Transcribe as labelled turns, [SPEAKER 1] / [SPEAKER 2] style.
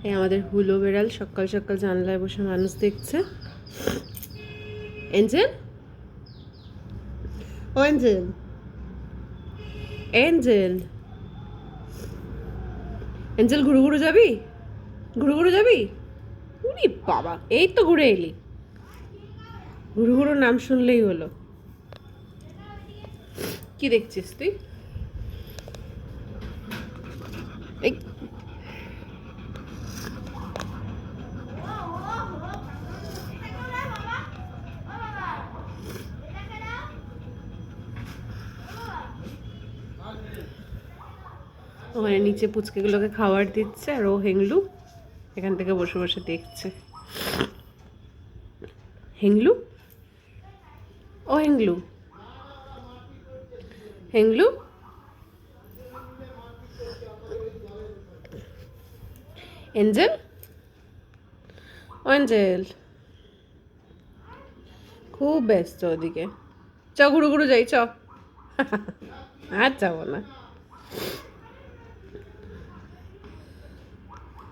[SPEAKER 1] এই আমাদের হুলো বেড়াল সকাল সকাল জানলায় বসে মানুষ দেখছে। এঞ্জেল, ও এঞ্জেল, এঞ্জেল, এঞ্জেল, ঘুরু ঘুরু যাবি? ঘুরু ঘুরু যাবি? উরি বাবা, এই তো ঘুরে এলি। ঘুরু ঘুরু নাম শুনলেই হলো। কি দেখছিস তুই? এই ওখানে নিচে পুচকেগুলোকে খাবার দিচ্ছে আর ও হেংলু এখান থেকে বসে বসে দেখছে। হেংলু, ও হেংলু, হেংলু, এঞ্জেল, ও এঞ্জেল, খুব ব্যস্ত ওদিকে। চ ঘুরু ঘুরু যাই, চ। আর যাবো না।